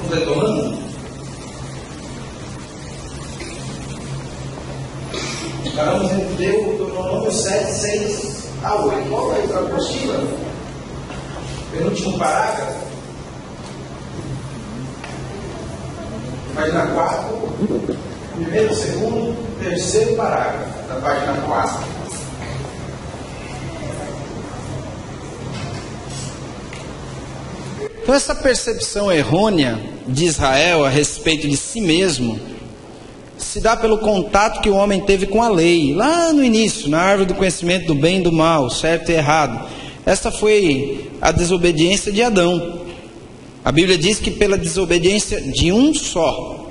retomando. Paramos em Deuteronômio 7, 6 a 8. Volta aí para a apostila. Penúltimo parágrafo. Página 4. Primeiro, segundo, terceiro parágrafo da página 4. Então essa percepção errônea de Israel a respeito de si mesmo se dá pelo contato que o homem teve com a lei, lá no início, na árvore do conhecimento do bem e do mal, certo e errado. Esta foi a desobediência de Adão. A Bíblia diz que pela desobediência de um só.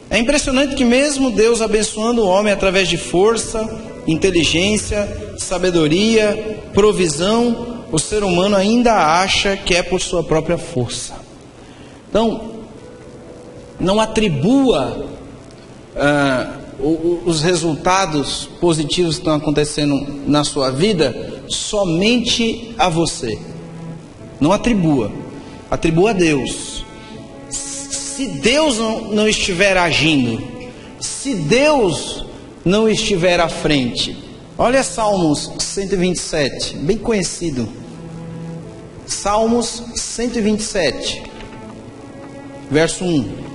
É impressionante que mesmo Deus abençoando o homem através de força, inteligência, sabedoria, provisão, o ser humano ainda acha que é por sua própria força. Então, não atribua os resultados positivos que estão acontecendo na sua vida somente a você. Não atribua. Atribua a Deus. Se Deus não estiver agindo, se Deus não estiver à frente, olha Salmos 127, bem conhecido. Salmos 127, verso 1.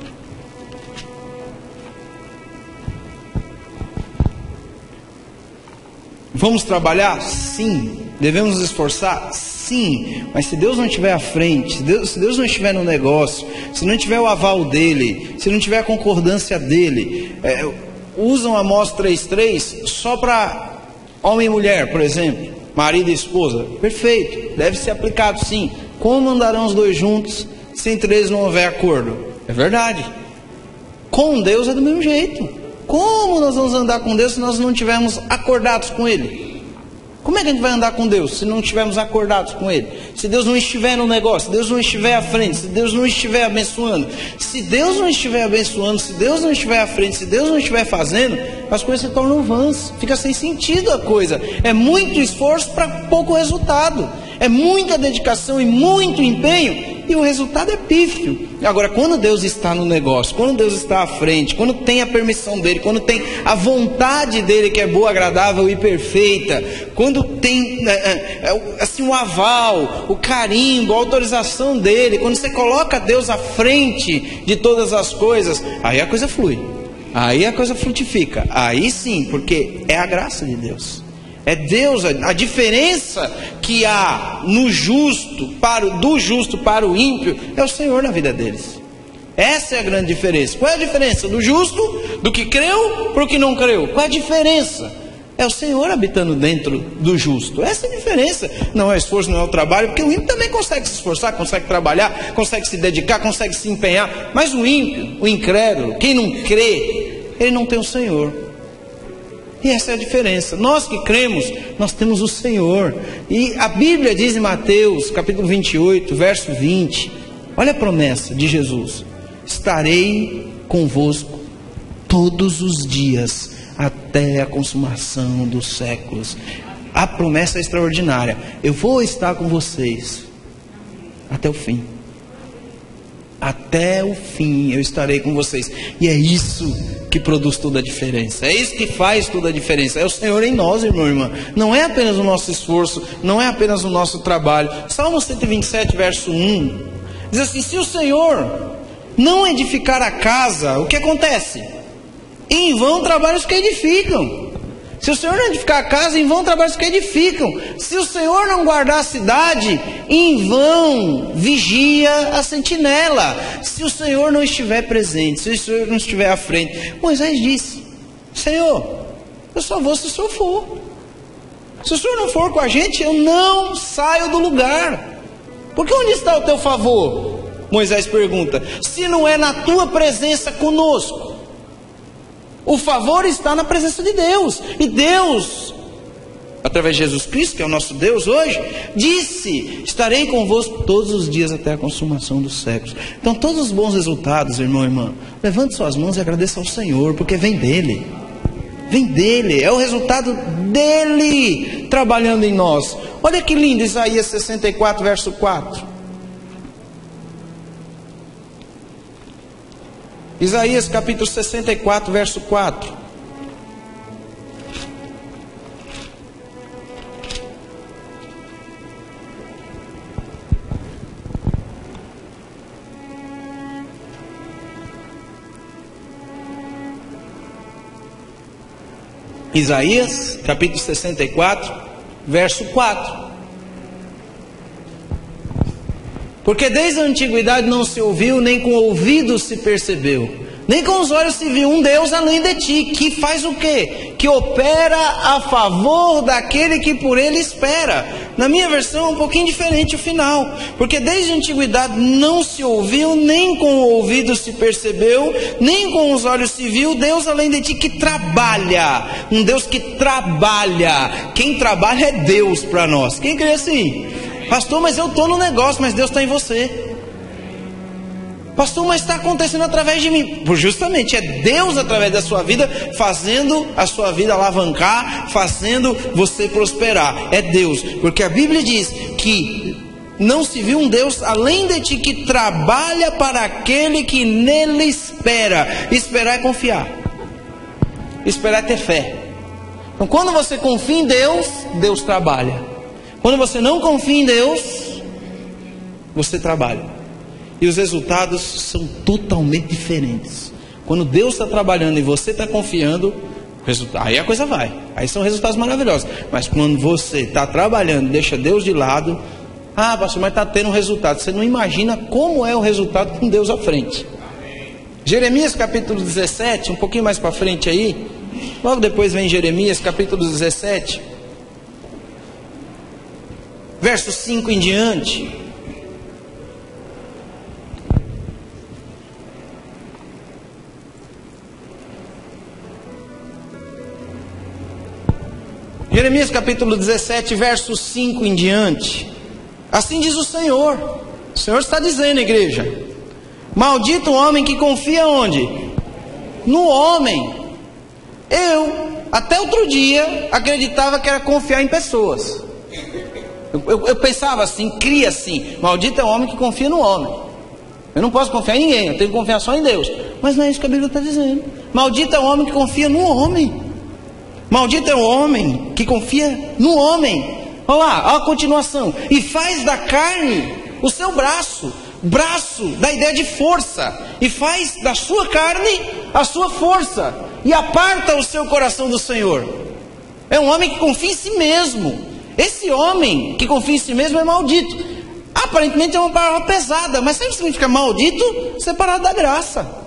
Vamos trabalhar? Sim. Devemos nos esforçar? Sim. Mas se Deus não estiver à frente, se Deus não estiver no negócio, se não tiver o aval dele, se não tiver a concordância dele, usam Amós 3:3 só para homem e mulher, por exemplo, marido e esposa. Perfeito, deve ser aplicado sim. Como andarão os dois juntos se entre eles não houver acordo? É verdade. Com Deus é do mesmo jeito. Como nós vamos andar com Deus se nós não estivermos acordados com Ele? Como é que a gente vai andar com Deus se não estivermos acordados com Ele? Se Deus não estiver no negócio, se Deus não estiver à frente, se Deus não estiver abençoando. Se Deus não estiver abençoando, se Deus não estiver à frente, se Deus não estiver fazendo, as coisas se tornam vãs. Fica sem sentido a coisa. É muito esforço para pouco resultado. É muita dedicação e muito empenho e o resultado é pífio. Agora, quando Deus está no negócio, quando Deus está à frente, quando tem a permissão dEle, quando tem a vontade dEle que é boa, agradável e perfeita, quando tem assim, o aval, o carimbo, a autorização dEle, quando você coloca Deus à frente de todas as coisas, aí a coisa flui, aí a coisa frutifica, aí sim, porque é a graça de Deus. É Deus, a diferença que há no justo, do justo para o ímpio, é o Senhor na vida deles. Essa é a grande diferença. Qual é a diferença do justo, do que creu para o que não creu? Qual é a diferença? É o Senhor habitando dentro do justo. Essa é a diferença. Não é esforço, não é o trabalho, porque o ímpio também consegue se esforçar, consegue trabalhar, consegue se dedicar, consegue se empenhar. Mas o ímpio, o incrédulo, quem não crê, ele não tem o Senhor. E essa é a diferença. Nós que cremos, nós temos o Senhor. E a Bíblia diz em Mateus, capítulo 28, verso 20. Olha a promessa de Jesus. Estarei convosco todos os dias, até a consumação dos séculos. A promessa é extraordinária. Eu vou estar com vocês até o fim. Até o fim eu estarei com vocês. E é isso que produz toda a diferença. É isso que faz toda a diferença. É o Senhor em nós, irmão e irmã. Não é apenas o nosso esforço, não é apenas o nosso trabalho. Salmo 127, verso 1 diz assim: se o Senhor não edificar a casa, o que acontece? Em vão trabalham os que edificam. Se o Senhor não edificar a casa, em vão trabalham os que edificam. Se o Senhor não guardar a cidade, em vão vigia a sentinela. Se o Senhor não estiver presente, se o Senhor não estiver à frente. Moisés disse: Senhor, eu só vou se o Senhor for. Se o Senhor não for com a gente, eu não saio do lugar. Porque onde está o teu favor? Moisés pergunta. Se não é na tua presença conosco. O favor está na presença de Deus. E Deus, através de Jesus Cristo, que é o nosso Deus hoje, disse: estarei convosco todos os dias até a consumação dos séculos. Então todos os bons resultados, irmão e irmã, levante suas mãos e agradeça ao Senhor, porque vem dEle. Vem dEle, é o resultado dEle trabalhando em nós. Olha que lindo Isaías 64, verso 4. Isaías capítulo 64, verso 4. Isaías capítulo 64, verso 4. Porque desde a antiguidade não se ouviu, nem com o ouvido se percebeu, nem com os olhos se viu um Deus além de ti, que faz o quê? Que opera a favor daquele que por ele espera. Na minha versão é um pouquinho diferente o final. Porque desde a antiguidade não se ouviu, nem com o ouvido se percebeu, nem com os olhos se viu Deus além de ti que trabalha. Um Deus que trabalha. Quem trabalha é Deus para nós. Quem crê assim? Pastor, mas eu estou no negócio, mas Deus está em você. Pastor, mas está acontecendo através de mim. Justamente, é Deus através da sua vida, fazendo a sua vida alavancar, fazendo você prosperar. É Deus, porque a Bíblia diz que não se viu um Deus além de ti que trabalha para aquele que nele espera. Esperar é confiar. Esperar é ter fé. Então quando você confia em Deus, Deus trabalha. Quando você não confia em Deus, você trabalha. E os resultados são totalmente diferentes. Quando Deus está trabalhando e você está confiando, aí a coisa vai. Aí são resultados maravilhosos. Mas quando você está trabalhando, deixa Deus de lado, pastor, mas está tendo um resultado. Você não imagina como é o resultado com Deus à frente. Jeremias capítulo 17, um pouquinho mais para frente aí. Logo depois vem Jeremias capítulo 17. Verso 5 em diante. Jeremias capítulo 17, verso 5 em diante. Assim diz o Senhor. O Senhor está dizendo, igreja: maldito o homem que confia onde? No homem. Eu, até outro dia, acreditava que era confiar em pessoas. Eu pensava assim, cria assim: maldito é o homem que confia no homem. Eu não posso confiar em ninguém, eu tenho que confiar só em Deus. Mas não é isso que a Bíblia está dizendo. Maldito é o homem que confia no homem. Maldito é o homem que confia no homem. Olha lá, olha a continuação. E faz da carne o seu braço. Braço da ideia de força. E faz da sua carne a sua força. E aparta o seu coração do Senhor. É um homem que confia em si mesmo. Esse homem que confia em si mesmo é maldito. Aparentemente é uma palavra pesada, mas sabe o que significa maldito? Separado da graça.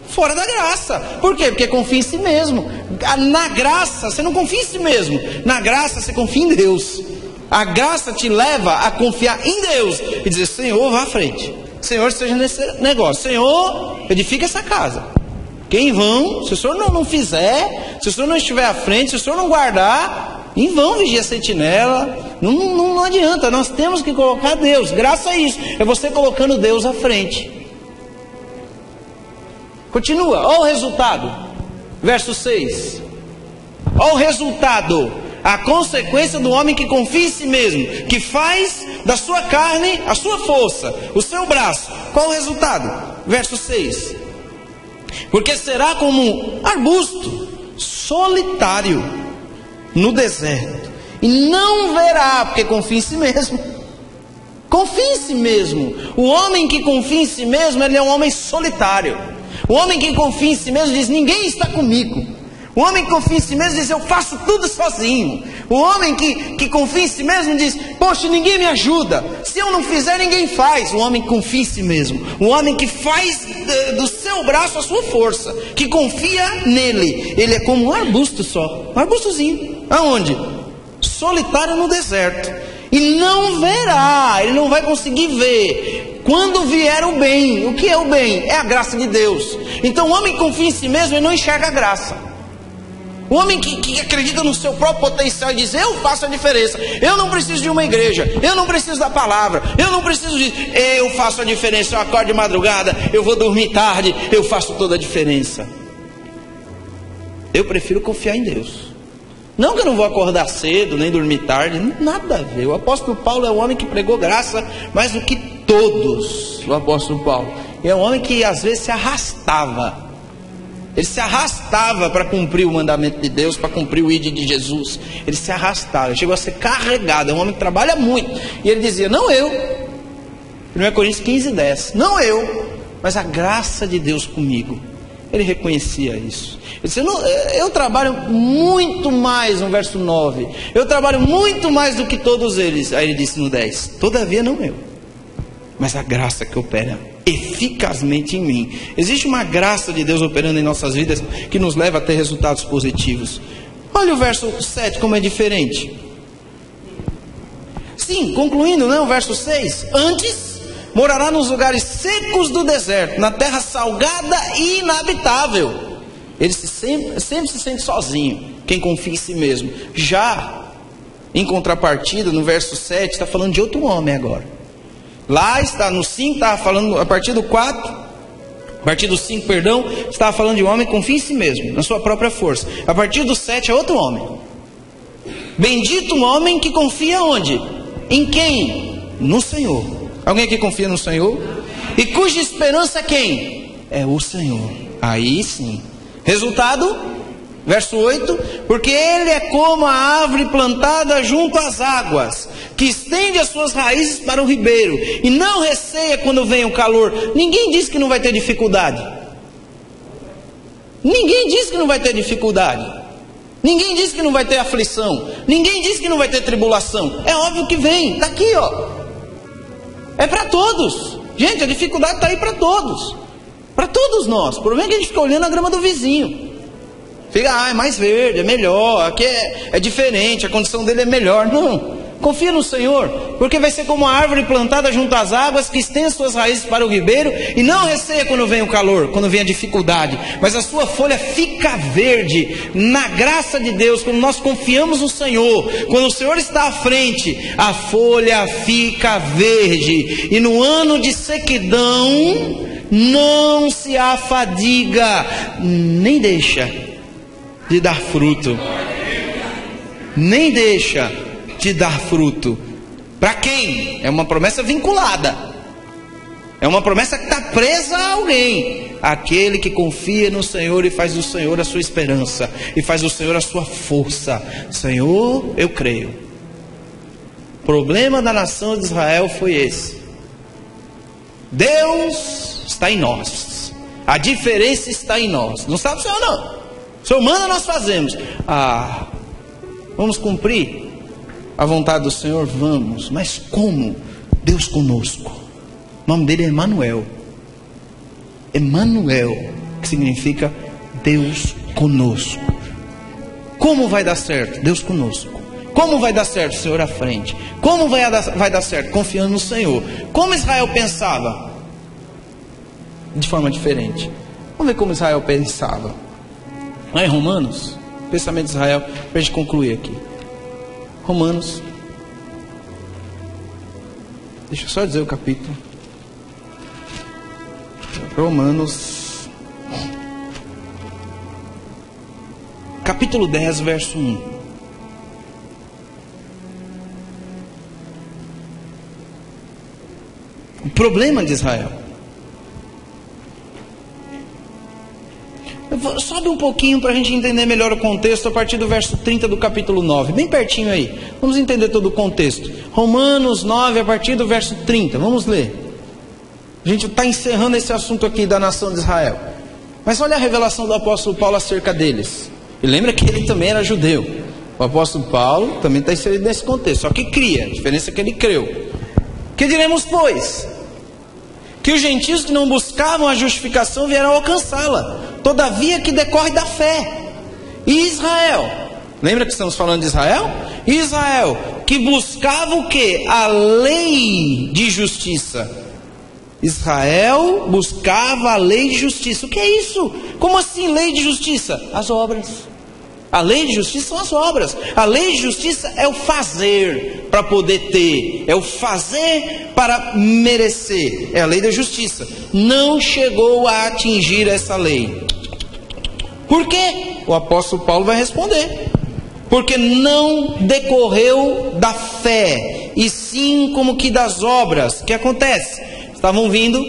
Fora da graça. Por quê? Porque confia em si mesmo. Na graça você não confia em si mesmo. Na graça você confia em Deus. A graça te leva a confiar em Deus e dizer: Senhor, vá à frente. Senhor, esteja nesse negócio. Senhor, edifica essa casa. Quem vão, se o Senhor não fizer, se o Senhor não estiver à frente, se o Senhor não guardar, em vão vigia a sentinela. Não adianta. Nós temos que colocar Deus. Graça a isso. É você colocando Deus à frente. Continua, olha o resultado. Verso 6. Olha o resultado. A consequência do homem que confia em si mesmo, que faz da sua carne a sua força, o seu braço. Qual o resultado? Verso 6. Porque será como um arbusto solitário no deserto, e não verá, porque confia em si mesmo. Confia em si mesmo. O homem que confia em si mesmo, ele é um homem solitário. O homem que confia em si mesmo diz: ninguém está comigo. O homem que confia em si mesmo diz: eu faço tudo sozinho. O homem que confia em si mesmo diz: poxa, ninguém me ajuda. Se eu não fizer, ninguém faz. O homem que confia em si mesmo. O homem que faz do seu braço a sua força, que confia nele. Ele é como um arbusto só. Um arbustozinho. Aonde? Solitário no deserto. E não verá. Ele não vai conseguir ver quando vier o bem. O que é o bem? É a graça de Deus. Então o homem que confia em si mesmo, ele não enxerga a graça. O homem que acredita no seu próprio potencial e diz: eu faço a diferença. Eu não preciso de uma igreja. Eu não preciso da palavra. Eu não preciso disso. Eu faço a diferença. Eu acordo de madrugada. Eu vou dormir tarde. Eu faço toda a diferença. Eu prefiro confiar em Deus. Não que eu não vou acordar cedo, nem dormir tarde. Nada a ver. O apóstolo Paulo é o homem que pregou graça mais do que todos. O apóstolo Paulo. E é um homem que às vezes se arrastava. Ele se arrastava para cumprir o mandamento de Deus, para cumprir o ID de Jesus. Ele se arrastava, chegou a ser carregado. É um homem que trabalha muito. E ele dizia, não eu. 1 Coríntios 15:10. Não eu, mas a graça de Deus comigo. Ele reconhecia isso. Ele disse, eu trabalho muito mais, no verso 9. Eu trabalho muito mais do que todos eles. Aí ele disse no 10, todavia não eu, mas a graça que opera eficazmente em mim. Existe uma graça de Deus operando em nossas vidas que nos leva a ter resultados positivos. Olha o verso 7 como é diferente. Sim, concluindo, o verso 6. Antes morará nos lugares secos do deserto, na terra salgada e inabitável. Ele sempre se sente sozinho, quem confia em si mesmo. Já em contrapartida, no verso 7, está falando de outro homem agora. Lá está no 5, estava falando a partir do 4, a partir do 5, perdão, estava falando de um homem que confia em si mesmo, na sua própria força. A partir do 7 é outro homem. Bendito um homem que confia onde? Em quem? No Senhor. Alguém aqui confia no Senhor? E cuja esperança é quem? É o Senhor. Aí sim. Resultado? Verso 8. Porque ele é como a árvore plantada junto às águas, que estende as suas raízes para o ribeiro, e não receia quando vem o calor. Ninguém diz que não vai ter dificuldade. Ninguém diz que não vai ter dificuldade. Ninguém diz que não vai ter aflição. Ninguém diz que não vai ter tribulação. É óbvio que vem. Está aqui, ó. É para todos. Gente, a dificuldade está aí para todos. Para todos nós. O problema é que a gente fica olhando a grama do vizinho. Fica, é mais verde, é melhor, aqui é diferente, a condição dele é melhor. Não, confia no Senhor, porque vai ser como a árvore plantada junto às águas, que estende suas raízes para o ribeiro, e não receia quando vem o calor, quando vem a dificuldade, mas a sua folha fica verde, na graça de Deus. Quando nós confiamos no Senhor, quando o Senhor está à frente, a folha fica verde, e no ano de sequidão, não se afadiga, nem deixa de dar fruto. Nem deixa de dar fruto. Para quem? É uma promessa vinculada. É uma promessa que está presa a alguém. Aquele que confia no Senhor e faz do Senhor a sua esperança, e faz do Senhor a sua força. Senhor, eu creio. O problema da nação de Israel foi esse. Deus está em nós. A diferença está em nós. Não está no Senhor, não. O Senhor manda, nós fazemos. Vamos cumprir a vontade do Senhor? Vamos. Mas como? Deus conosco. O nome dele é Emanuel. Emanuel, que significa Deus conosco. Como vai dar certo? Deus conosco. Como vai dar certo? O Senhor à frente. Como vai dar certo? Confiando no Senhor. Como Israel pensava? De forma diferente. Vamos ver como Israel pensava. Lá em Romanos, pensamento de Israel, para a gente concluir aqui. Romanos, deixa eu só dizer o capítulo. Romanos, capítulo 10, verso 1. O problema de Israel. Sobe um pouquinho para a gente entender melhor o contexto, a partir do verso 30 do capítulo 9, bem pertinho aí. Vamos entender todo o contexto. Romanos 9, a partir do verso 30, vamos ler. A gente está encerrando esse assunto aqui da nação de Israel. Mas olha a revelação do apóstolo Paulo acerca deles. E lembra que ele também era judeu. O apóstolo Paulo também está inserido nesse contexto, só que cria, a diferença é que ele creu. Que diremos, pois? Que os gentios que não buscavam a justificação vieram alcançá-la, todavia que decorre da fé. E Israel, lembra que estamos falando de Israel? Israel, que buscava o quê? A lei de justiça. Israel buscava a lei de justiça. O que é isso? Como assim lei de justiça? As obras. A lei de justiça são as obras. A lei de justiça é o fazer para poder ter. É o fazer para merecer. É a lei da justiça. Não chegou a atingir essa lei. Por quê? O apóstolo Paulo vai responder. Porque não decorreu da fé, e sim como que das obras. O que acontece? Estavam vindo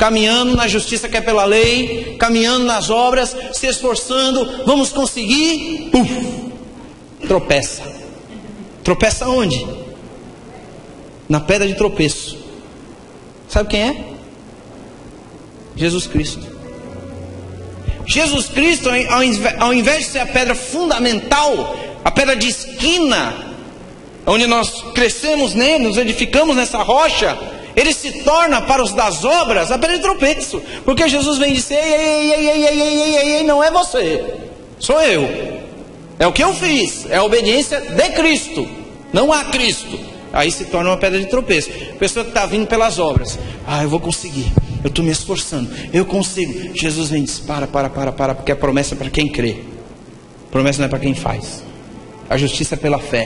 caminhando na justiça que é pela lei, caminhando nas obras, se esforçando, vamos conseguir, tropeça. Tropeça onde? Na pedra de tropeço. Sabe quem é? Jesus Cristo. Jesus Cristo, ao invés de ser a pedra fundamental, a pedra de esquina, onde nós crescemos nele, nos edificamos nessa rocha, ele se torna para os das obras a pedra de tropeço, porque Jesus vem dizer: ei, não é você, sou eu, é o que eu fiz, é a obediência de Cristo, não a Cristo. Aí se torna uma pedra de tropeço. A pessoa que está vindo pelas obras: eu vou conseguir, eu estou me esforçando, eu consigo. Jesus vem e diz: para, porque a promessa é para quem crê, a promessa não é para quem faz. A justiça é pela fé,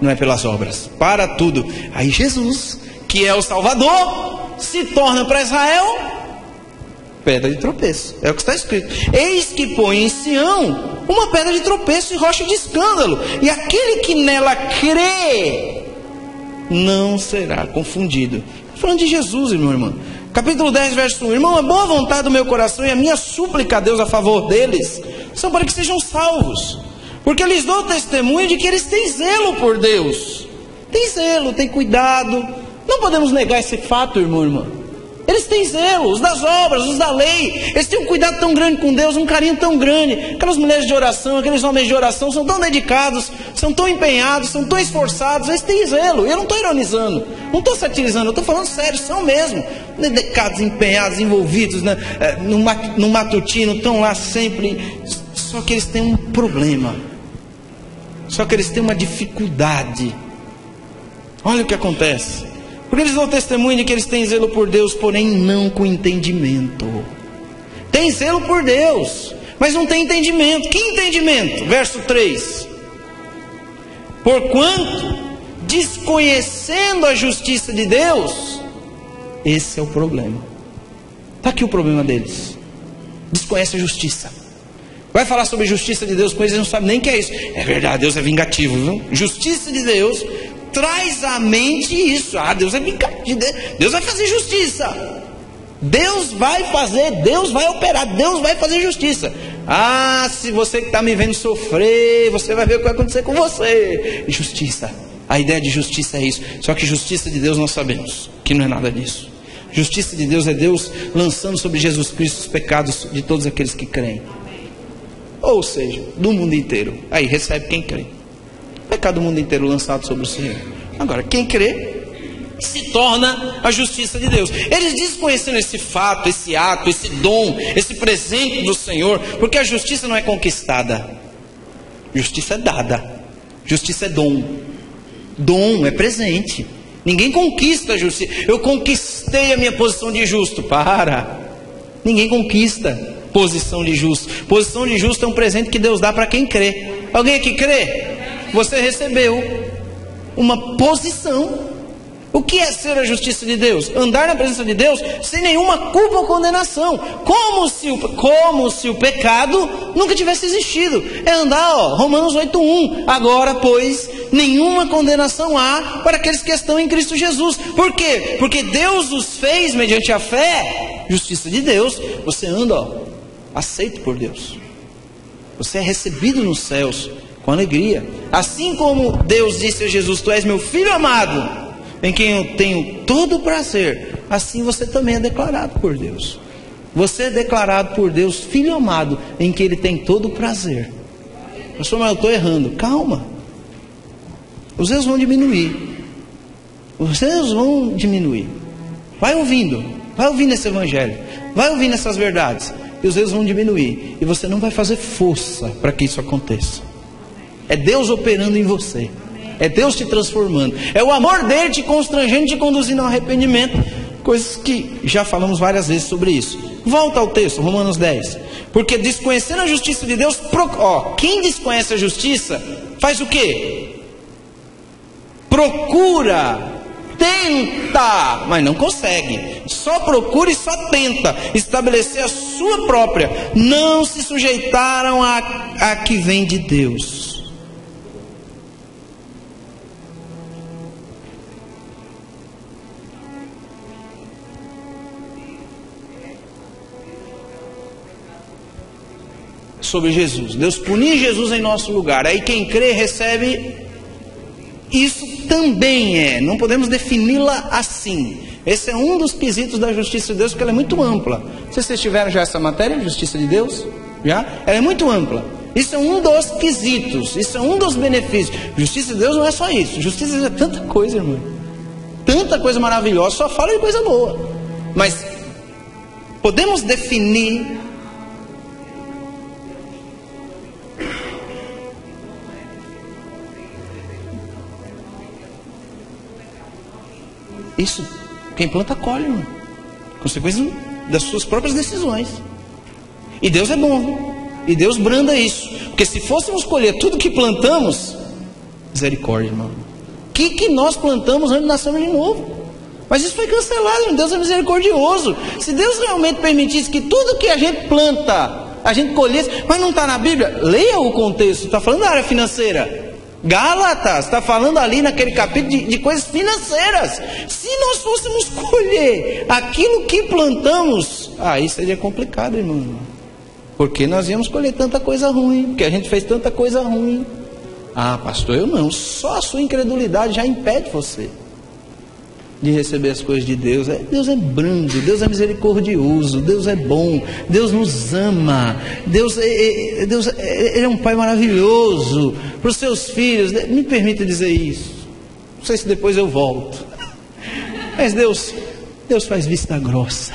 não é pelas obras. Para tudo. Aí Jesus, que é o Salvador, se torna para Israel pedra de tropeço. É o que está escrito: eis que põe em Sião uma pedra de tropeço e rocha de escândalo, e aquele que nela crê não será confundido. Falando de Jesus, irmão. Capítulo 10, verso 1. Irmão, a boa vontade do meu coração e a minha súplica a Deus a favor deles são para que sejam salvos, porque lhes dou testemunho de que eles têm zelo por Deus. Tem zelo, tem cuidado. Não podemos negar esse fato, irmão. Eles têm zelo, os das obras, os da lei. Eles têm um cuidado tão grande com Deus, um carinho tão grande. Aquelas mulheres de oração, aqueles homens de oração são tão dedicados, são tão empenhados, são tão esforçados. Eles têm zelo. Eu não estou ironizando, não estou satirizando, eu estou falando sério, são mesmo dedicados, empenhados, envolvidos, né? No matutino, estão lá sempre. Só que eles têm um problema, só que eles têm uma dificuldade. Olha o que acontece. Porque eles dão testemunho de que eles têm zelo por Deus, porém não com entendimento. Tem zelo por Deus, mas não tem entendimento. Que entendimento? Verso 3. Porquanto, desconhecendo a justiça de Deus, esse é o problema. Está aqui o problema deles. Desconhece a justiça. Vai falar sobre justiça de Deus com eles, não sabe nem o que é isso. É verdade, Deus é vingativo, viu? Justiça de Deus traz à mente isso. Deus é vingativo, Deus vai fazer justiça, Deus vai fazer, Deus vai operar, Deus vai fazer justiça. Se você que está me vendo sofrer, você vai ver o que vai acontecer com você. Justiça, a ideia de justiça é isso. Só que justiça de Deus nós sabemos que não é nada disso. Justiça de Deus é Deus lançando sobre Jesus Cristo os pecados de todos aqueles que creem, ou seja, do mundo inteiro. Aí recebe quem crê. Pecado do mundo inteiro lançado sobre o Senhor. Agora, quem crê se torna a justiça de Deus. Eles desconhecendo esse fato, esse ato, esse dom, esse presente do Senhor, porque a justiça não é conquistada, justiça é dada, justiça é dom. Dom é presente. Ninguém conquista a justiça. Eu conquistei a minha posição de justo. Ninguém conquista posição de justo. Posição de justo é um presente que Deus dá para quem crê. Alguém aqui crê? Você recebeu uma posição. O que é ser a justiça de Deus? Andar na presença de Deus sem nenhuma culpa ou condenação, como se o pecado nunca tivesse existido. É andar, Romanos 8:1. Agora, pois, nenhuma condenação há para aqueles que estão em Cristo Jesus. Por quê? Porque Deus os fez mediante a fé, justiça de Deus. Você anda, aceito por Deus. Você é recebido nos céus com alegria. Assim como Deus disse a Jesus: tu és meu filho amado, em quem eu tenho todo o prazer, assim você também é declarado por Deus. Você é declarado por Deus filho amado, em que Ele tem todo o prazer. Pastor, mas eu estou errando. Calma. Os erros vão diminuir. Os erros vão diminuir. Vai ouvindo esse evangelho, vai ouvindo essas verdades, e os erros vão diminuir, e você não vai fazer força para que isso aconteça. É Deus operando em você, é Deus te transformando, é o amor dele te constrangendo, te conduzindo ao arrependimento. Coisas que já falamos várias vezes sobre isso. Volta ao texto, Romanos 10. Porque desconhecendo a justiça de Deus, quem desconhece a justiça faz o quê? Procura, tenta, mas não consegue. Só procura e só tenta estabelecer a sua própria. Não se sujeitaram a que vem de Deus. sobre Jesus. Deus punir Jesus em nosso lugar. Aí quem crê recebe. Isso também não podemos defini-la assim. Esse é um dos quesitos da justiça de Deus, porque ela é muito ampla. Não sei se vocês tiveram já essa matéria, justiça de Deus? Já? Ela é muito ampla. Isso é um dos quesitos, isso é um dos benefícios. Justiça de Deus não é só isso. Justiça de Deus é tanta coisa, irmão. Tanta coisa maravilhosa, só fala de coisa boa. Mas podemos definir isso. Quem planta colhe, irmão. Consequência das suas próprias decisões. E Deus é bom. E Deus branda isso. Porque se fôssemos colher tudo que plantamos, misericórdia, irmão. O que nós plantamos antes de nascermos de novo? Mas isso foi cancelado, irmão. Deus é misericordioso. Se Deus realmente permitisse que tudo que a gente planta, a gente colhesse, mas não está na Bíblia, leia o contexto. Está falando da área financeira. Gálatas, está falando ali naquele capítulo de coisas financeiras. Se nós fôssemos colher aquilo que plantamos, aí seria complicado, irmão. Porque nós íamos colher tanta coisa ruim, porque a gente fez tanta coisa ruim. Ah, pastor, eu não. Só a sua incredulidade já impede você de receber as coisas de Deus. Deus é brando, Deus é misericordioso, Deus é bom, Deus nos ama, Deus Ele é um Pai maravilhoso para os seus filhos. Me permita dizer isso. Não sei se depois eu volto, mas Deus faz vista grossa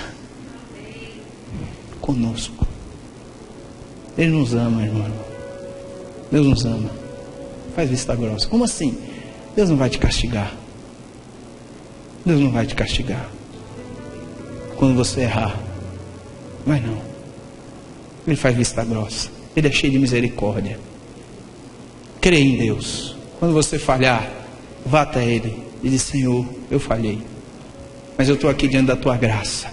conosco. Ele nos ama, irmão. Deus nos ama. Faz vista grossa. Como assim? Deus não vai te castigar. Deus não vai te castigar quando você errar. Mas não. Ele faz vista grossa. Ele é cheio de misericórdia. Creia em Deus. Quando você falhar, vá até Ele e diz: Senhor, eu falhei, mas eu estou aqui diante da Tua graça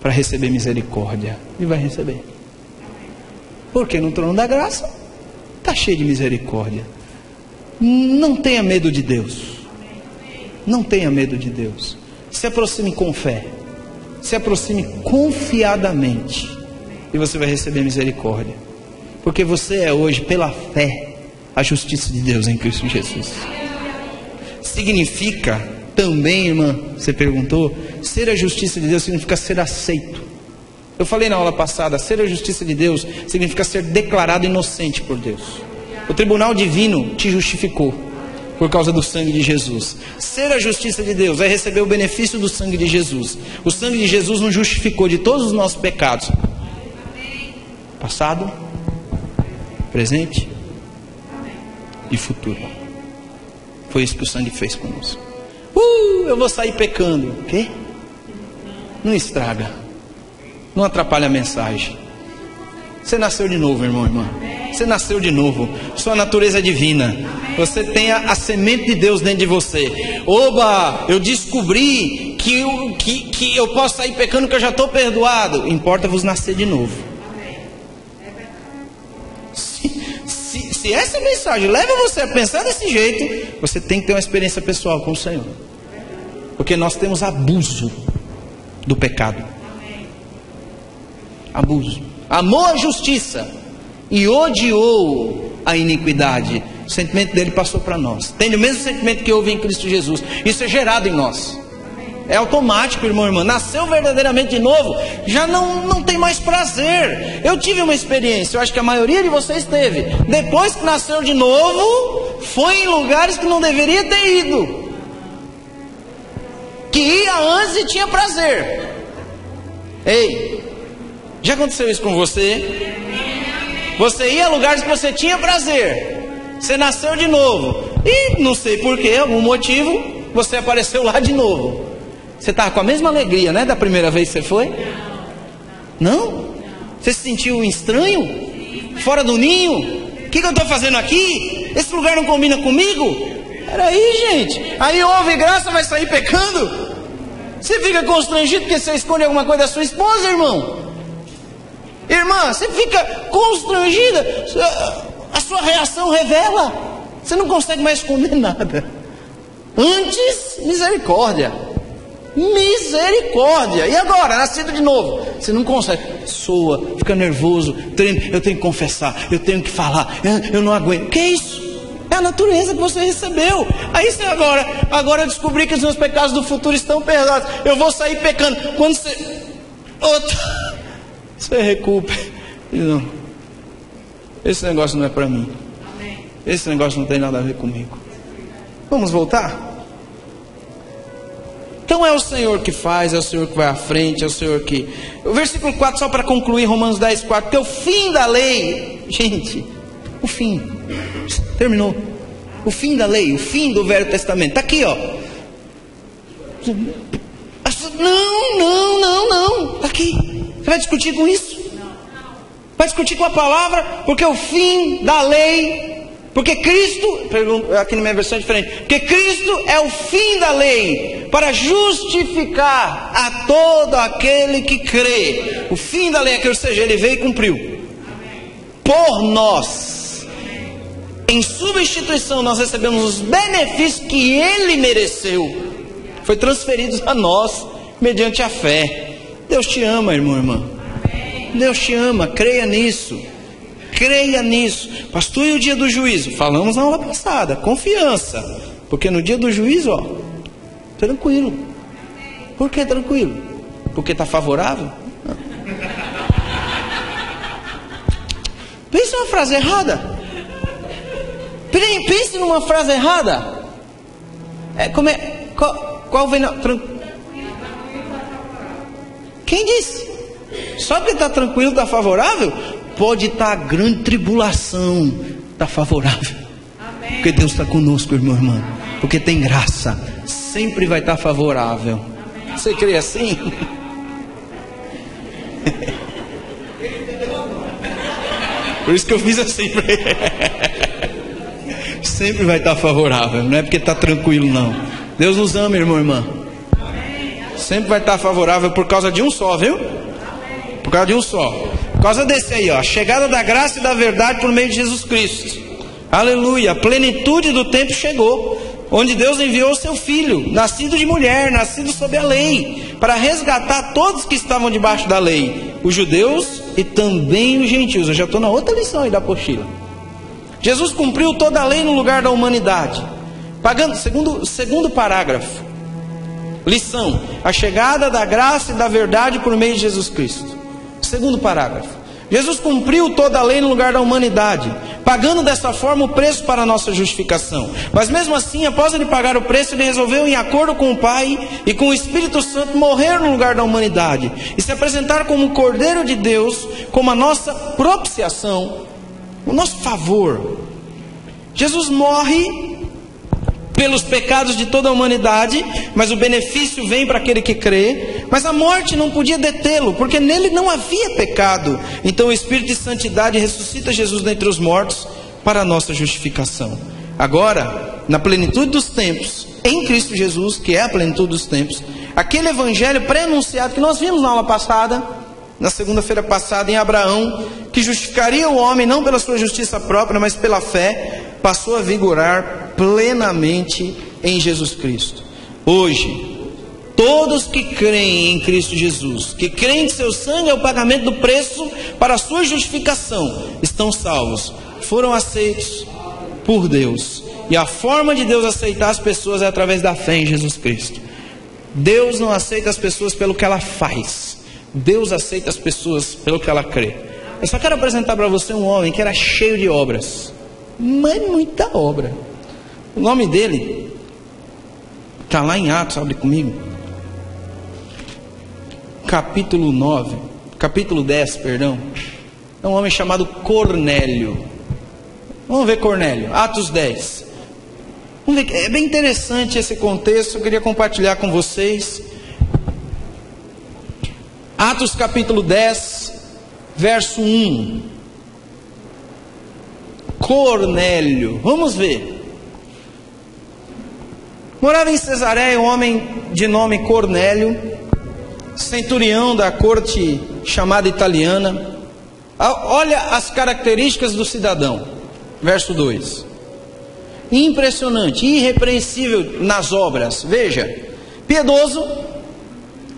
para receber misericórdia. E vai receber. Porque no trono da graça está cheio de misericórdia. Não tenha medo de Deus. Não tenha medo de Deus. Se aproxime com fé. Se aproxime confiadamente. E você vai receber misericórdia. Porque você é hoje, pela fé, a justiça de Deus em Cristo Jesus. Significa também, irmã, você perguntou, ser a justiça de Deus significa ser aceito. Eu falei na aula passada, ser a justiça de Deus significa ser declarado inocente por Deus. O tribunal divino te justificou por causa do sangue de Jesus. Ser a justiça de Deus é receber o benefício do sangue de Jesus. O sangue de Jesus nos justificou de todos os nossos pecados. Passado, presente e futuro. Foi isso que o sangue fez conosco. Eu vou sair pecando. O quê? Não estraga. Não atrapalha a mensagem. Você nasceu de novo, irmão, irmã. Você nasceu de novo. Sua natureza é divina. Você tem a semente de Deus dentro de você. Oba, eu descobri que eu posso sair pecando, que eu já estou perdoado. Importa-vos nascer de novo. Se essa mensagem leva você a pensar desse jeito, você tem que ter uma experiência pessoal com o Senhor. Porque nós temos abuso do pecado. Abuso. Amou a justiça e odiou a iniquidade. O sentimento dele passou para nós. Tem o mesmo sentimento que houve em Cristo Jesus. Isso é gerado em nós. É automático, irmão e irmã. Nasceu verdadeiramente de novo, já não tem mais prazer. Eu tive uma experiência, eu acho que a maioria de vocês teve. Depois que nasceu de novo, foi em lugares que não deveria ter ido. Que ia antes e tinha prazer. Ei, já aconteceu isso com você? Você ia a lugares que você tinha prazer. Você nasceu de novo. E não sei porquê, algum motivo, você apareceu lá de novo. Você estava com a mesma alegria, né? Da primeira vez que você foi? Não? Você se sentiu estranho? Fora do ninho? O que eu estou fazendo aqui? Esse lugar não combina comigo? Peraí, gente. Aí ouve graça, vai sair pecando? Você fica constrangido porque você esconde alguma coisa da sua esposa, irmão? Irmã, você fica constrangida. A sua reação revela. Você não consegue mais esconder nada. Antes, misericórdia. Misericórdia! E agora, nascido de novo? Você não consegue, soa, fica nervoso, treme. Eu tenho que confessar, eu tenho que falar, eu não aguento. O que é isso? É a natureza que você recebeu. Aí você agora eu descobri que os meus pecados do futuro estão perdoados. Eu vou sair pecando. Quando você recupera. Não, esse negócio não é para mim. Esse negócio não tem nada a ver comigo. Vamos voltar? Então é o Senhor que faz, é o Senhor que vai à frente, é o Senhor que... O versículo 4, só para concluir, Romanos 10, 4. Porque o fim da lei... Gente, o fim. Terminou. O fim da lei, o fim do Velho Testamento. Está aqui, ó. Não. Está aqui. Você vai discutir com isso? Vai discutir com a palavra? Porque o fim da lei... Porque Cristo, aqui na minha versão é diferente, porque Cristo é o fim da lei, para justificar a todo aquele que crê. O fim da lei é que, ou seja, ele veio e cumpriu. Por nós. Em substituição nós recebemos os benefícios que ele mereceu. Foi transferidos a nós, mediante a fé. Deus te ama, irmão, irmã. Deus te ama, creia nisso. Creia nisso. Pastor, e o dia do juízo? Falamos na aula passada. Confiança. Porque no dia do juízo, ó, tranquilo. Por que tranquilo? Porque está favorável? Não. Pense numa frase errada. Pense numa frase errada. Qual vem na... Quem disse? Só porque está tranquilo, está favorável? Pode estar grande tribulação, está favorável. Amém. Porque Deus está conosco, irmão, irmã. Porque tem graça, sempre vai estar favorável. Amém. Você crê assim? Por isso que eu fiz assim. Sempre vai estar favorável, não é porque está tranquilo, não. Deus nos ama, irmão, irmã. Sempre vai estar favorável por causa de um só, viu? Por causa de um só. Por causa desse aí, ó, a chegada da graça e da verdade por meio de Jesus Cristo. Aleluia, a plenitude do tempo chegou, onde Deus enviou o seu Filho, nascido de mulher, nascido sob a lei, para resgatar todos que estavam debaixo da lei, os judeus e também os gentios. Eu já estou na outra lição aí da apostila. Jesus cumpriu toda a lei no lugar da humanidade, pagando, segundo parágrafo, lição, a chegada da graça e da verdade por meio de Jesus Cristo. Segundo parágrafo, Jesus cumpriu toda a lei no lugar da humanidade, pagando dessa forma o preço para a nossa justificação. Mas mesmo assim, após ele pagar o preço, ele resolveu, em acordo com o Pai e com o Espírito Santo, morrer no lugar da humanidade e se apresentar como o Cordeiro de Deus, como a nossa propiciação, o nosso favor. Jesus morre pelos pecados de toda a humanidade, mas o benefício vem para aquele que crê. Mas a morte não podia detê-lo, porque nele não havia pecado. Então o Espírito de Santidade ressuscita Jesus dentre os mortos para a nossa justificação. Agora, na plenitude dos tempos, em Cristo Jesus, que é a plenitude dos tempos, aquele evangelho pré-anunciado que nós vimos na aula passada, na segunda-feira passada, em Abraão, que justificaria o homem não pela sua justiça própria, mas pela fé, passou a vigorar plenamente em Jesus Cristo. Hoje, todos que creem em Cristo Jesus, que creem que seu sangue é o pagamento do preço para a sua justificação, estão salvos, foram aceitos por Deus. E a forma de Deus aceitar as pessoas é através da fé em Jesus Cristo. Deus não aceita as pessoas pelo que ela faz, Deus aceita as pessoas pelo que ela crê. Eu só quero apresentar para você um homem que era cheio de obras, mas muita obra. O nome dele está lá em Atos, abre comigo, capítulo 10, perdão. É um homem chamado Cornélio. Vamos ver Cornélio, Atos 10. Vamos ver, é bem interessante esse contexto, eu queria compartilhar com vocês. Atos capítulo 10, verso 1. Cornélio, vamos ver. Morava em Cesareia um homem de nome Cornélio, centurião da corte chamada italiana. Olha as características do cidadão, verso 2. Impressionante, irrepreensível nas obras. Veja, piedoso,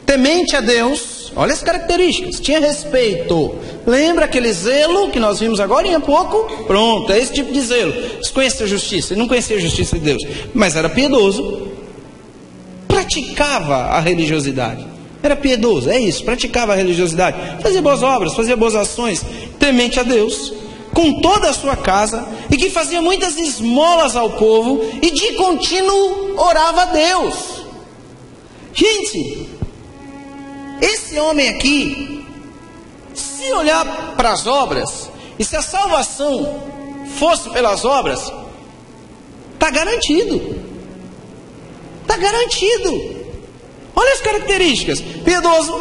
temente a Deus, olha as características, tinha respeito. Lembra aquele zelo que nós vimos agora em pouco? Pronto, é esse tipo de zelo. Você conhece a justiça, ele não conhecia a justiça de Deus, mas era piedoso, praticava a religiosidade. Era piedoso, é isso, praticava a religiosidade, fazia boas obras, fazia boas ações, temente a Deus, com toda a sua casa, e que fazia muitas esmolas ao povo, e de contínuo orava a Deus. Gente, esse homem aqui, se olhar para as obras, e se a salvação fosse pelas obras, está garantido. Está garantido. Olha as características: piedoso,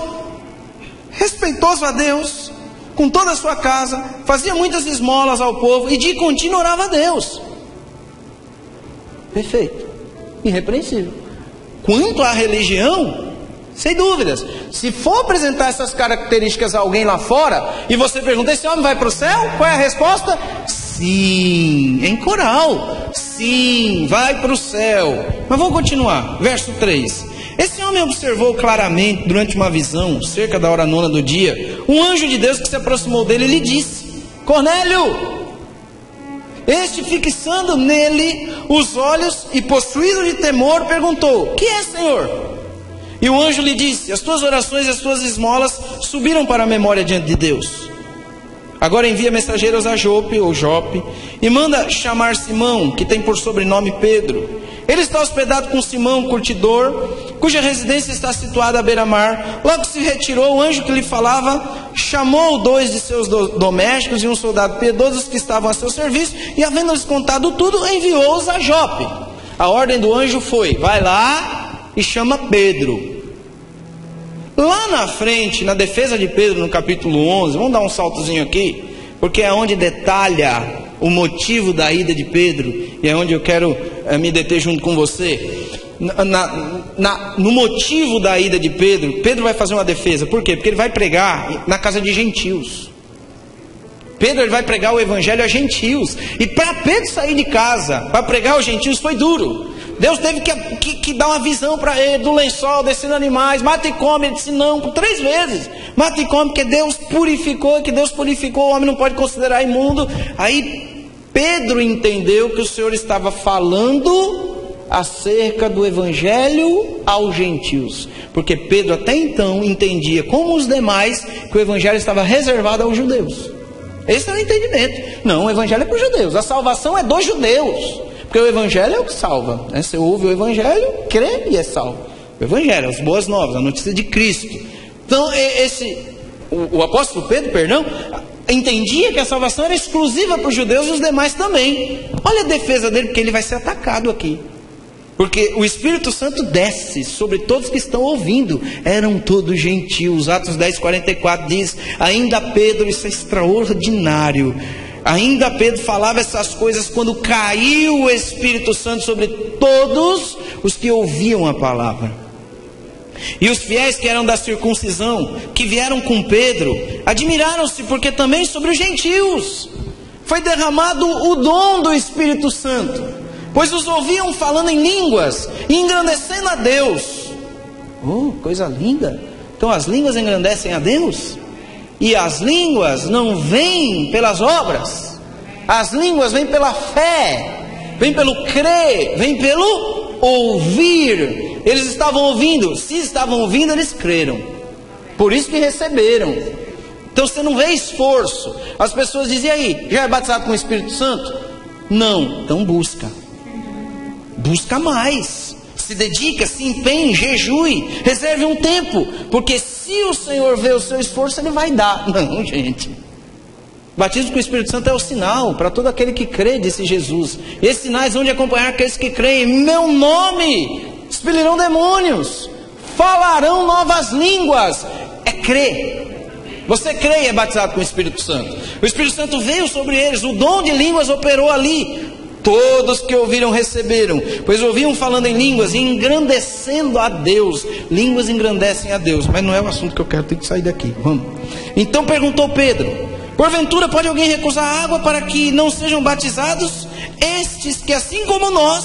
respeitoso a Deus, com toda a sua casa, fazia muitas esmolas ao povo e de contínuo orava a Deus. Perfeito, irrepreensível. Quanto à religião, sem dúvidas, se for apresentar essas características a alguém lá fora, e você pergunta: esse homem vai para o céu? Qual é a resposta? Sim, em coral, sim, vai para o céu. Mas vamos continuar, verso 3. Esse homem observou claramente, durante uma visão, cerca da hora 9 do dia, um anjo de Deus que se aproximou dele e lhe disse: Cornélio! Este, fixando nele os olhos e possuído de temor, perguntou: Que é, Senhor? E o anjo lhe disse: As tuas orações e as tuas esmolas subiram para a memória diante de Deus. Agora envia mensageiros a Jope, ou Jope, e manda chamar Simão, que tem por sobrenome Pedro. Ele está hospedado com Simão, curtidor, cuja residência está situada à beira-mar. Logo se retirou, o anjo que lhe falava chamou 2 de seus domésticos e um soldado piedoso que estavam a seu serviço, e havendo-lhes contado tudo, enviou-os a Jope. A ordem do anjo foi: vai lá e chama Pedro. Lá na frente, na defesa de Pedro, no capítulo 11, vamos dar um saltozinho aqui, porque é onde detalha o motivo da ida de Pedro, e é onde eu quero me deter junto com você. No motivo da ida de Pedro, Pedro vai fazer uma defesa. Por quê? Porque ele vai pregar na casa de gentios. Pedro, ele vai pregar o evangelho a gentios. E para Pedro sair de casa para pregar aos gentios foi duro. Deus teve que dar uma visão para ele do lençol, descendo animais, mata e come. Ele disse não, por 3 vezes. Mata e come, porque Deus purificou, o homem não pode considerar imundo. Aí Pedro entendeu que o Senhor estava falando acerca do evangelho aos gentios, porque Pedro até então entendia, como os demais, que o evangelho estava reservado aos judeus. Esse é o entendimento. Não, o evangelho é para os judeus, a salvação é dos judeus, porque o evangelho é o que salva, né? Você ouve o evangelho, crê e é salvo. O evangelho, as boas novas, a notícia de Cristo. Então o apóstolo Pedro, entendia que a salvação era exclusiva para os judeus e os demais também. Olha a defesa dele, porque ele vai ser atacado aqui. Porque o Espírito Santo desce sobre todos que estão ouvindo. Eram todos gentios. Atos 10:44 diz: ainda Pedro, isso é extraordinário, ainda Pedro falava essas coisas quando caiu o Espírito Santo sobre todos os que ouviam a palavra. E os fiéis que eram da circuncisão, que vieram com Pedro, admiraram-se, porque também sobre os gentios foi derramado o dom do Espírito Santo, pois os ouviam falando em línguas e engrandecendo a Deus. Oh, coisa linda! Então as línguas engrandecem a Deus? E as línguas não vêm pelas obras, as línguas vêm pela fé, vêm pelo crer, vêm pelo ouvir. Eles estavam ouvindo, se estavam ouvindo, eles creram, por isso que receberam. Então você não vê esforço. As pessoas dizem: e aí, já é batizado com o Espírito Santo? Não, então busca mais, se dedica, se empenhe, jejue, reserve um tempo, porque se o Senhor vê o seu esforço, Ele vai dar. Não, gente, batismo com o Espírito Santo é o sinal para todo aquele que crê, disse Jesus. Esses sinais vão de acompanhar aqueles que creem em meu nome: expelirão demônios, falarão novas línguas. É crer. Você crê e é batizado com o Espírito Santo. O Espírito Santo veio sobre eles, o dom de línguas operou ali. Todos que ouviram receberam, pois ouviam falando em línguas e engrandecendo a Deus. Línguas engrandecem a Deus, mas não é o assunto que eu quero, tem que sair daqui. Vamos. Então perguntou Pedro: porventura pode alguém recusar água para que não sejam batizados estes que, assim como nós,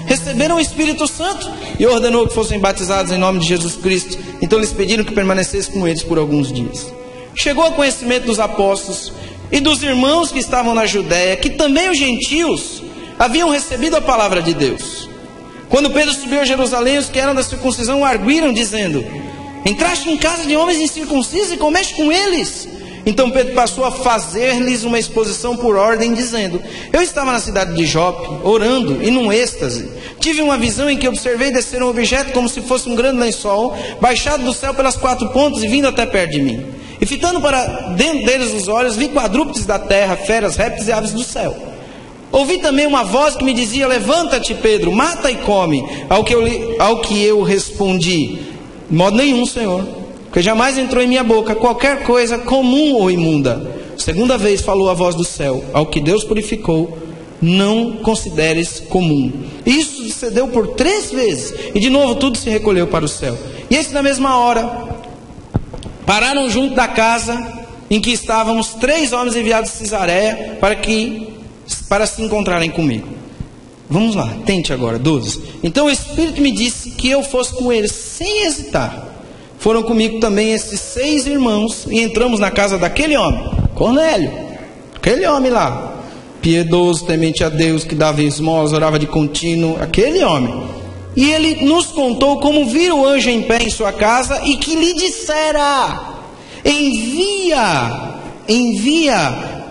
receberam o Espírito Santo e ordenou que fossem batizados em nome de Jesus Cristo. Então eles pediram que permanecesse com eles por alguns dias. Chegou ao conhecimento dos apóstolos e dos irmãos que estavam na Judéia, que também os gentios haviam recebido a palavra de Deus. Quando Pedro subiu a Jerusalém, os que eram da circuncisão o arguíram, dizendo: entraste em casa de homens incircuncisos e comeste com eles. Então Pedro passou a fazer-lhes uma exposição por ordem, dizendo: eu estava na cidade de Jope, orando, e num êxtase tive uma visão em que observei descer um objeto como se fosse um grande lençol, baixado do céu pelas 4 pontas e vindo até perto de mim. E fitando para dentro deles os olhos, vi quadrúpedes da terra, feras, répteis e aves do céu. Ouvi também uma voz que me dizia: levanta-te, Pedro, mata e come. Ao que eu respondi: de modo nenhum, Senhor, porque jamais entrou em minha boca qualquer coisa comum ou imunda. Segunda vez falou a voz do céu: ao que Deus purificou, não consideres comum. Isso sucedeu por 3 vezes, e de novo tudo se recolheu para o céu. E esse na mesma hora, pararam junto da casa em que estávamos 3 homens enviados de Cesareia para se encontrarem comigo. Vamos lá, tente agora, 12. Então o Espírito me disse que eu fosse com eles, sem hesitar. Foram comigo também esses 6 irmãos, e entramos na casa daquele homem, Cornélio, aquele homem lá, piedoso, temente a Deus, que dava esmolas, orava de contínuo, aquele homem. E ele nos contou como vira o anjo em pé em sua casa, e que lhe dissera: envia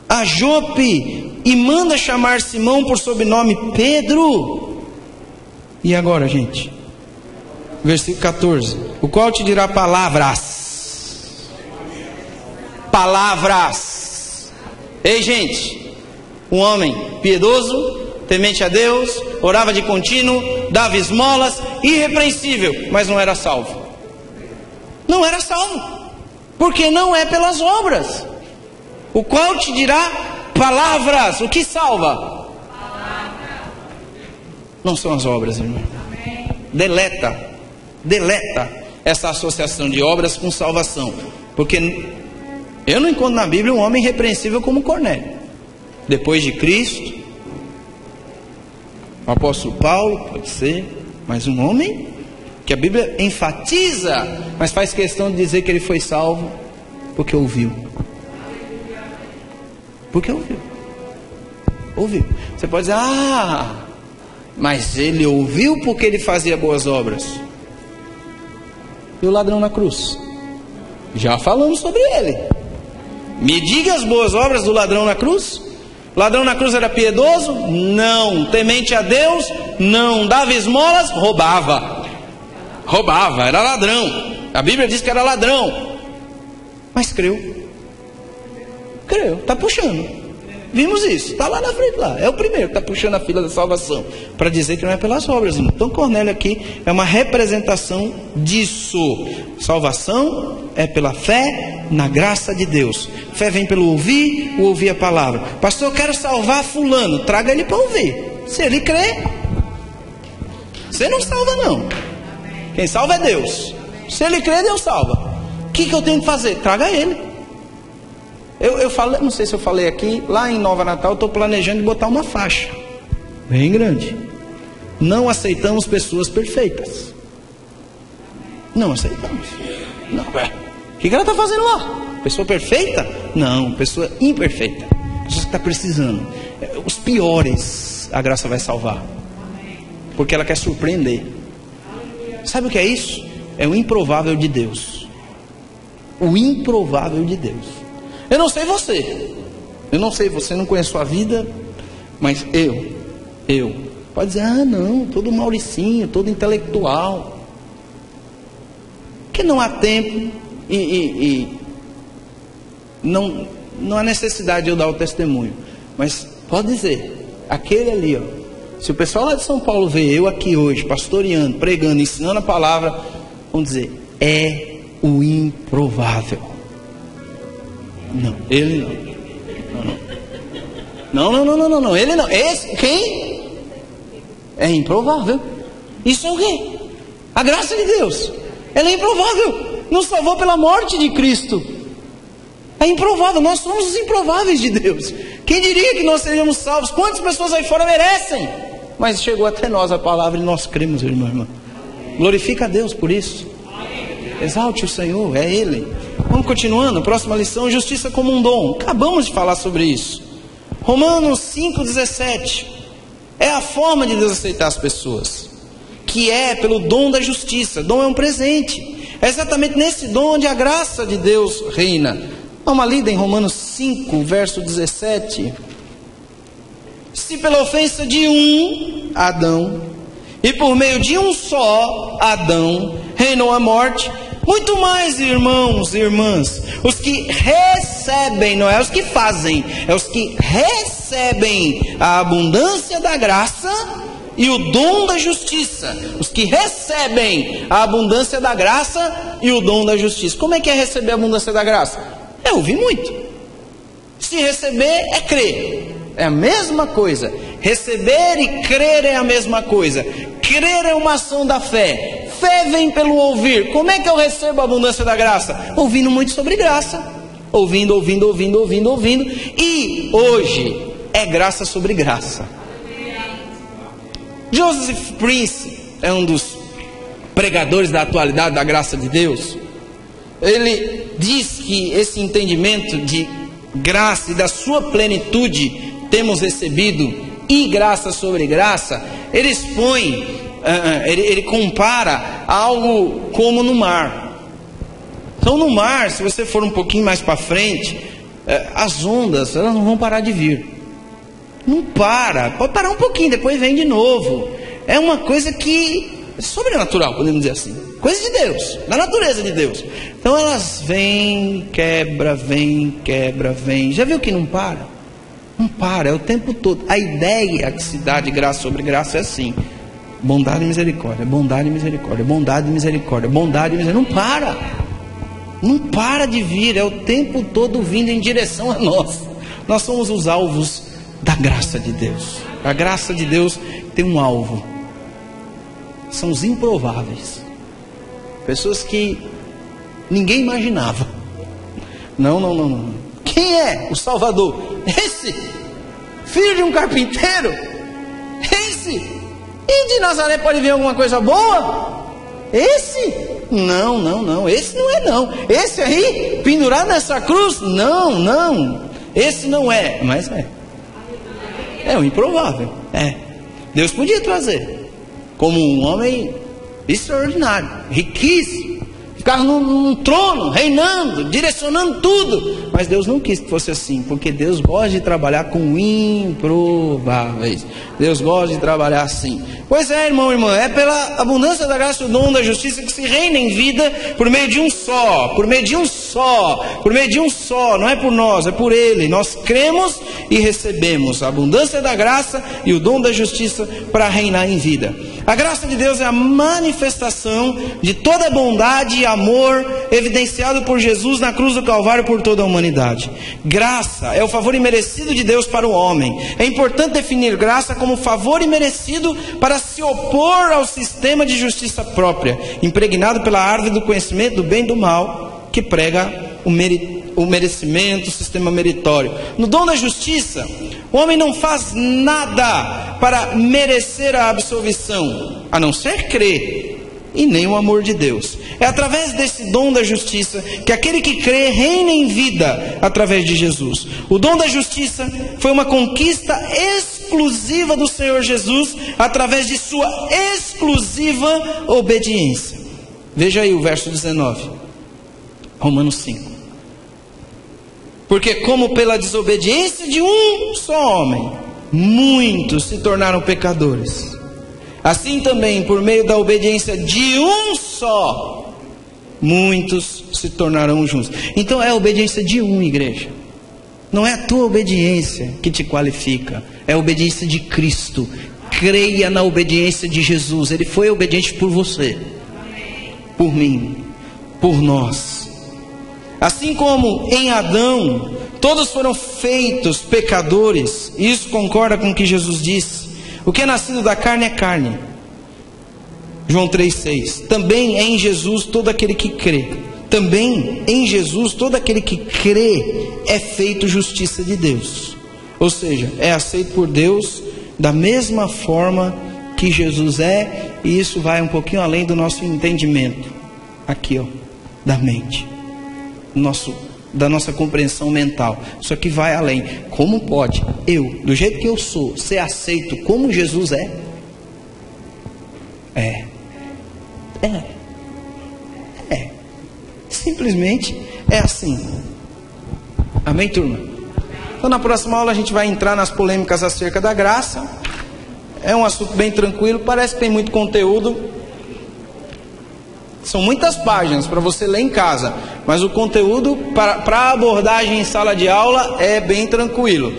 a Jope e manda chamar Simão por sobrenome Pedro. E agora, gente, versículo 14: o qual te dirá palavras. Ei, gente, um homem piedoso, temente a Deus, orava de contínuo, dava esmolas, irrepreensível, mas não era salvo. Não era salvo, porque não é pelas obras. O qual te dirá palavras. O que salva? Não são as obras, irmão. Deleta essa associação de obras com salvação, porque eu não encontro na Bíblia um homem irrepreensível como Cornélio. Depois de Cristo, o apóstolo Paulo, pode ser, mas um homem que a Bíblia enfatiza, mas faz questão de dizer que ele foi salvo porque ouviu. Porque ouviu. Você pode dizer: mas ele ouviu porque ele fazia boas obras. E o ladrão na cruz? Já falamos sobre ele. Me diga as boas obras do ladrão na cruz. O ladrão na cruz era piedoso? Não. Temente a Deus? Não. Dava esmolas? Roubava, era ladrão. A Bíblia diz que era ladrão. Mas creu, está puxando. Vimos isso, está lá na frente lá. É o primeiro que está puxando a fila da salvação, para dizer que não é pelas obras, irmão. Então Cornélio aqui é uma representação disso. Salvação é pela fé na graça de Deus. Fé vem pelo ouvir, o ouvir a palavra. Pastor, eu quero salvar fulano. Traga ele para ouvir. Se ele crê, você não salva não. Quem salva é Deus. Se ele crê, Deus salva. O que eu tenho que fazer? Traga ele. Eu falei, não sei se eu falei aqui, lá em Nova Natal eu estou planejando botar uma faixa bem grande: não aceitamos pessoas perfeitas. Não aceitamos. Não. O que ela está fazendo lá? Pessoa perfeita? Não, pessoa imperfeita. Pessoa que está precisando. Os piores a graça vai salvar, porque ela quer surpreender. Sabe o que é isso? É o improvável de Deus. O improvável de Deus. Eu não sei você, não conheço sua vida, mas eu, pode dizer: não, todo mauricinho, todo intelectual, que não há tempo e não há necessidade de eu dar o testemunho, mas pode dizer, aquele ali, se o pessoal lá de São Paulo vê eu aqui hoje, pastoreando, pregando, ensinando a palavra, vão dizer: é o improvável. Não, ele não, ele não. Esse, quem? É improvável. Isso é o quê? A graça de Deus. Ela é improvável. Nos salvou pela morte de Cristo. É improvável. Nós somos os improváveis de Deus. Quem diria que nós seríamos salvos? Quantas pessoas aí fora merecem? mas chegou até nós a palavra e nós cremos, irmão e irmã. Glorifica a Deus por isso. Exalte o Senhor, é Ele. Vamos continuando, próxima lição, justiça como um dom. Acabamos de falar sobre isso. Romanos 5,17. É a forma de Deus aceitar as pessoas, que é pelo dom da justiça. Dom é um presente. É exatamente nesse dom onde a graça de Deus reina. Dá uma lida em Romanos 5, verso 17. Se pela ofensa de um, Adão, e por meio de um só, Adão, reinou a morte, muito mais, irmãos e irmãs, os que recebem, não é os que fazem, é os que recebem a abundância da graça e o dom da justiça. Os que recebem a abundância da graça e o dom da justiça. Como é que é receber a abundância da graça? É ouvir muito. Se receber é crer. É a mesma coisa. Receber e crer é a mesma coisa. Crer é uma ação da fé. Fé vem pelo ouvir. Como é que eu recebo a abundância da graça? Ouvindo muito sobre graça. Ouvindo. E hoje é graça sobre graça. Joseph Prince é um dos pregadores da atualidade da graça de Deus. Ele diz que esse entendimento de graça e da sua plenitude temos recebido e graça sobre graça, ele expõe, ele compara algo como no mar. Então no mar, se você for um pouquinho mais para frente, as ondas, elas não vão parar de vir. Não para, pode parar um pouquinho, depois vem de novo. É uma coisa que é sobrenatural, podemos dizer assim. Coisa de Deus, da natureza de Deus. Então elas vêm, quebra, vem. Já viu que não para? Não para, é o tempo todo. A ideia que se dá de graça sobre graça é assim: bondade e misericórdia, bondade e misericórdia, bondade e misericórdia, bondade e misericórdia. Não para. Não para de vir, é o tempo todo vindo em direção a nós. Nós somos os alvos da graça de Deus. A graça de Deus tem um alvo. São os improváveis. Pessoas que ninguém imaginava. Não. Quem é o Salvador? Esse, filho de um carpinteiro. Esse. E de Nazaré pode vir alguma coisa boa? Esse? Não. Esse não é não. Esse aí, pendurado nessa cruz? Não. Esse não é, mas é. É o improvável. Deus podia trazer como um homem extraordinário, riquíssimo, ficar num trono, reinando, direcionando tudo. Mas Deus não quis que fosse assim, porque Deus gosta de trabalhar com improváveis. Deus gosta de trabalhar assim. Pois é, irmão e irmã, é pela abundância da graça e o dom da justiça que se reina em vida por meio de um só, não é por nós, é por Ele. Nós cremos e recebemos a abundância da graça e o dom da justiça para reinar em vida. A graça de Deus é a manifestação de toda a bondade e amor evidenciado por Jesus na cruz do Calvário por toda a humanidade. Graça é o favor imerecido de Deus para o homem. É importante definir graça como favor imerecido para se opor ao sistema de justiça própria, impregnado pela árvore do conhecimento do bem e do mal, que prega o merecimento, o sistema meritório. No dom da justiça, o homem não faz nada para merecer a absolvição, a não ser crer, e nem o amor de Deus. É através desse dom da justiça que aquele que crê reina em vida através de Jesus. O dom da justiça foi uma conquista exclusiva do Senhor Jesus através de sua exclusiva obediência. Veja aí o verso 19, Romanos 5. Porque como pela desobediência de um só homem, muitos se tornaram pecadores, assim também por meio da obediência de um só, muitos se tornarão justos. Então é a obediência de um, igreja. Não é a tua obediência que te qualifica, é a obediência de Cristo. Creia na obediência de Jesus. Ele foi obediente por você, por mim, por nós. Assim como em Adão todos foram feitos pecadores, isso concorda com o que Jesus disse: o que é nascido da carne é carne. João 3,6. Também em Jesus todo aquele que crê. Também em Jesus todo aquele que crê é feito justiça de Deus. Ou seja, é aceito por Deus da mesma forma que Jesus é, e isso vai um pouquinho além do nosso entendimento, aqui ó, da mente, da nossa compreensão mental. Isso aqui vai além. Como pode eu, do jeito que eu sou, ser aceito como Jesus é? Simplesmente é assim. Amém, turma? Então na próxima aula a gente vai entrar nas polêmicas acerca da graça. É um assunto bem tranquilo, parece que tem muito conteúdo. São muitas páginas para você ler em casa, mas o conteúdo para abordagem em sala de aula é bem tranquilo.